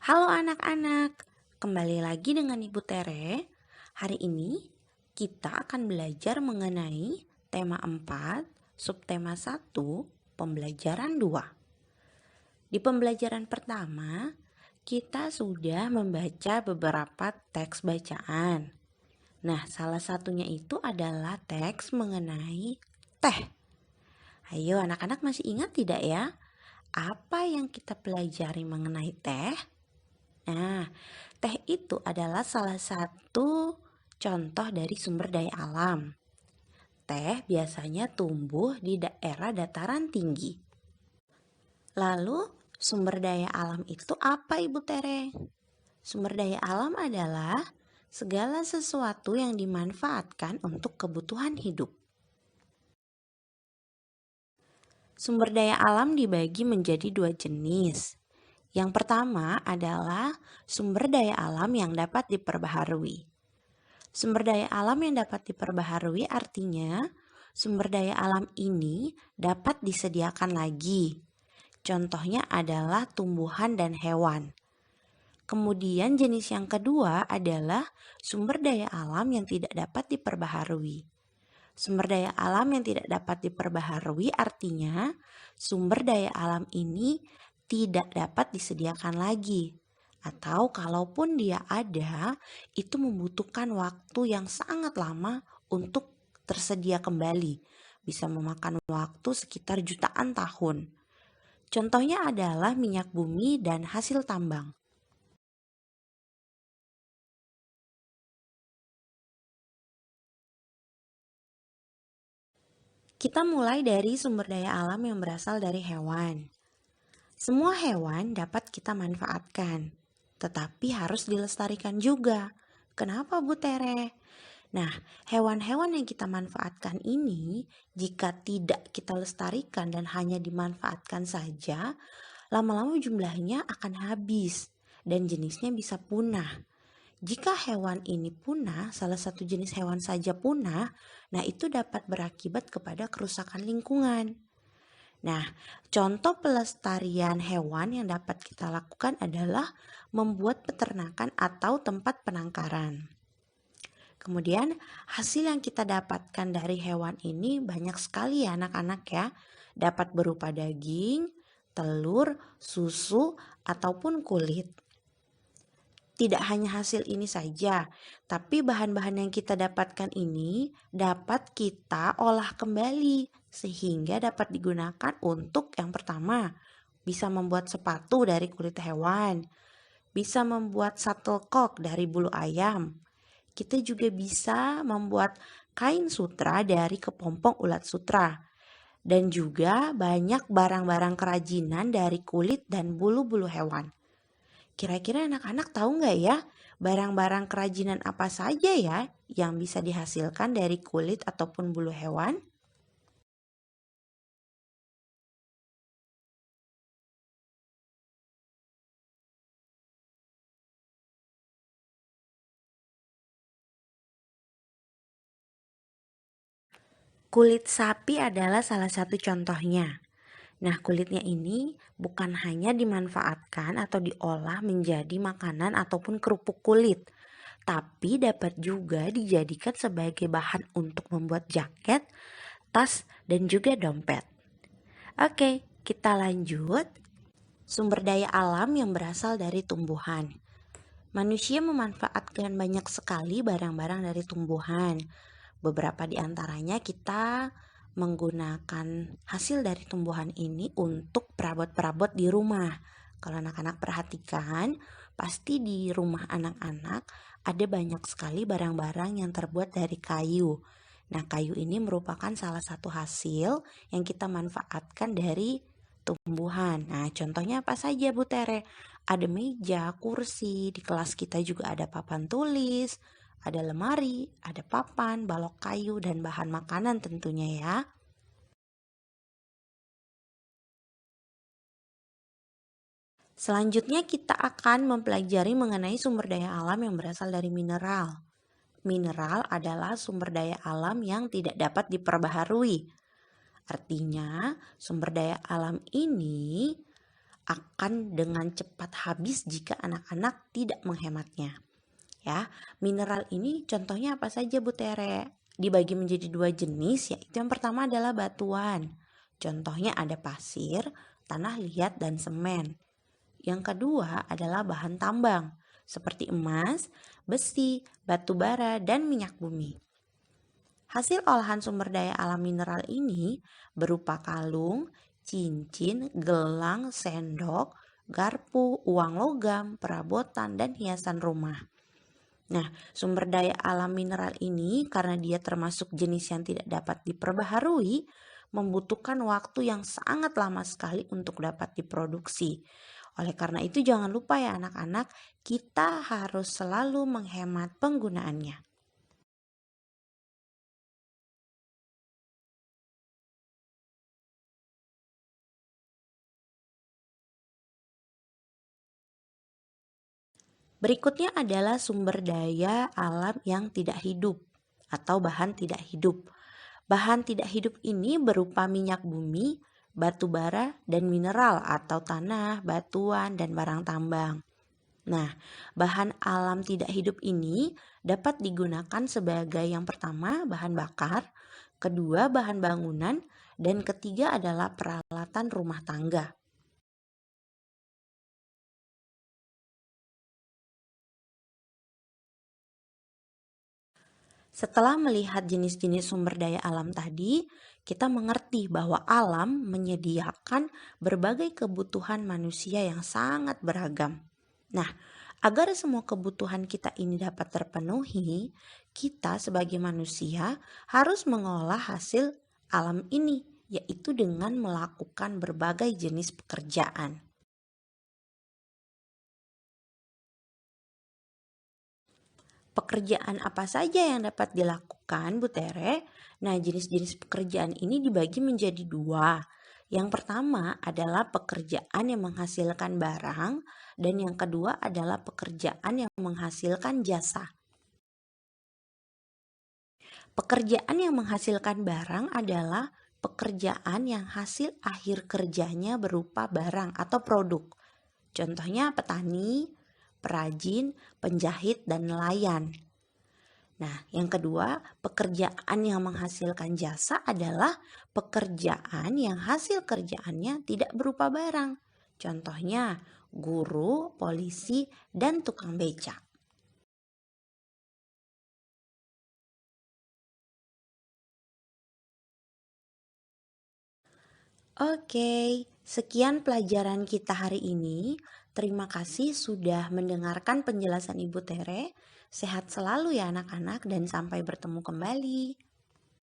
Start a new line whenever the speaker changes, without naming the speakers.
Halo anak-anak, kembali lagi dengan Ibu Tere. Hari ini kita akan belajar mengenai tema 4, subtema 1, pembelajaran 2. Di pembelajaran pertama, kita sudah membaca beberapa teks bacaan. Nah, salah satunya itu adalah teks mengenai teh. Ayo anak-anak masih ingat tidak ya? Apa yang kita pelajari mengenai teh? Nah, teh itu adalah salah satu contoh dari sumber daya alam. Teh biasanya tumbuh di daerah dataran tinggi. Lalu, sumber daya alam itu apa, Ibu Tere? Sumber daya alam adalah segala sesuatu yang dimanfaatkan untuk kebutuhan hidup. Sumber daya alam dibagi menjadi dua jenis. Yang pertama adalah sumber daya alam yang dapat diperbaharui. Sumber daya alam yang dapat diperbaharui artinya sumber daya alam ini dapat disediakan lagi. Contohnya adalah tumbuhan dan hewan. Kemudian jenis yang kedua adalah sumber daya alam yang tidak dapat diperbaharui. Sumber daya alam yang tidak dapat diperbaharui artinya sumber daya alam ini tidak dapat disediakan lagi. Atau kalaupun dia ada, itu membutuhkan waktu yang sangat lama untuk tersedia kembali. Bisa memakan waktu sekitar jutaan tahun. Contohnya adalah minyak bumi dan hasil tambang. Kita mulai dari sumber daya alam yang berasal dari hewan. Semua hewan dapat kita manfaatkan, tetapi harus dilestarikan juga. Kenapa, Bu Tere? Nah, hewan-hewan yang kita manfaatkan ini, jika tidak kita lestarikan dan hanya dimanfaatkan saja, lama-lama jumlahnya akan habis dan jenisnya bisa punah. Jika hewan ini punah, salah satu jenis hewan saja punah, nah itu dapat berakibat kepada kerusakan lingkungan. Nah, contoh pelestarian hewan yang dapat kita lakukan adalah membuat peternakan atau tempat penangkaran. Kemudian, hasil yang kita dapatkan dari hewan ini banyak sekali ya anak-anak ya. Dapat berupa daging, telur, susu, ataupun kulit. Tidak hanya hasil ini saja, tapi bahan-bahan yang kita dapatkan ini dapat kita olah kembali sehingga dapat digunakan untuk yang pertama, bisa membuat sepatu dari kulit hewan, bisa membuat shuttlecock dari bulu ayam. Kita juga bisa membuat kain sutra dari kepompong ulat sutra. Dan juga banyak barang-barang kerajinan dari kulit dan bulu-bulu hewan. Kira-kira anak-anak tahu nggak ya barang-barang kerajinan apa saja ya yang bisa dihasilkan dari kulit ataupun bulu hewan? Kulit sapi adalah salah satu contohnya. Nah, kulitnya ini bukan hanya dimanfaatkan atau diolah menjadi makanan ataupun kerupuk kulit, tapi dapat juga dijadikan sebagai bahan untuk membuat jaket, tas, dan juga dompet. Oke, kita lanjut. Sumber daya alam yang berasal dari tumbuhan. Manusia memanfaatkan banyak sekali barang-barang dari tumbuhan. Beberapa di antaranya kita menggunakan hasil dari tumbuhan ini untuk perabot-perabot di rumah. Kalau anak-anak perhatikan, pasti di rumah anak-anak ada banyak sekali barang-barang yang terbuat dari kayu. Nah, kayu ini merupakan salah satu hasil yang kita manfaatkan dari tumbuhan. Nah, contohnya apa saja, Bu Tere? Ada meja, kursi, di kelas kita juga ada papan tulis, ada lemari, ada papan, balok kayu, dan bahan makanan tentunya ya. Selanjutnya kita akan mempelajari mengenai sumber daya alam yang berasal dari mineral. Mineral adalah sumber daya alam yang tidak dapat diperbaharui. Artinya, sumber daya alam ini akan dengan cepat habis jika anak-anak tidak menghematnya. Ya, mineral ini contohnya apa saja Bu Tere? Dibagi menjadi dua jenis, yaitu yang pertama adalah batuan. Contohnya ada pasir, tanah liat, dan semen. Yang kedua adalah bahan tambang, seperti emas, besi, batu bara, dan minyak bumi. Hasil olahan sumber daya alam mineral ini berupa kalung, cincin, gelang, sendok, garpu, uang logam, perabotan, dan hiasan rumah. Nah, sumber daya alam mineral ini karena dia termasuk jenis yang tidak dapat diperbaharui, membutuhkan waktu yang sangat lama sekali untuk dapat diproduksi. Oleh karena itu jangan lupa ya anak-anak, kita harus selalu menghemat penggunaannya. Berikutnya adalah sumber daya alam yang tidak hidup atau bahan tidak hidup. Bahan tidak hidup ini berupa minyak bumi, batu bara, dan mineral atau tanah, batuan, dan barang tambang. Nah, bahan alam tidak hidup ini dapat digunakan sebagai yang pertama bahan bakar, kedua bahan bangunan, dan ketiga adalah peralatan rumah tangga. Setelah melihat jenis-jenis sumber daya alam tadi, kita mengerti bahwa alam menyediakan berbagai kebutuhan manusia yang sangat beragam. Nah, agar semua kebutuhan kita ini dapat terpenuhi, kita sebagai manusia harus mengolah hasil alam ini, yaitu dengan melakukan berbagai jenis pekerjaan. Pekerjaan apa saja yang dapat dilakukan, Bu Tere? Nah, jenis-jenis pekerjaan ini dibagi menjadi dua. Yang pertama adalah pekerjaan yang menghasilkan barang, dan yang kedua adalah pekerjaan yang menghasilkan jasa. Pekerjaan yang menghasilkan barang adalah pekerjaan yang hasil akhir kerjanya berupa barang atau produk. Contohnya petani, perajin, penjahit, dan nelayan. Nah, yang kedua, pekerjaan yang menghasilkan jasa adalah pekerjaan yang hasil kerjaannya tidak berupa barang. Contohnya, guru, polisi, dan tukang becak. Oke, sekian pelajaran kita hari ini. Terima kasih sudah mendengarkan penjelasan Ibu Tere. Sehat selalu ya anak-anak dan sampai bertemu kembali.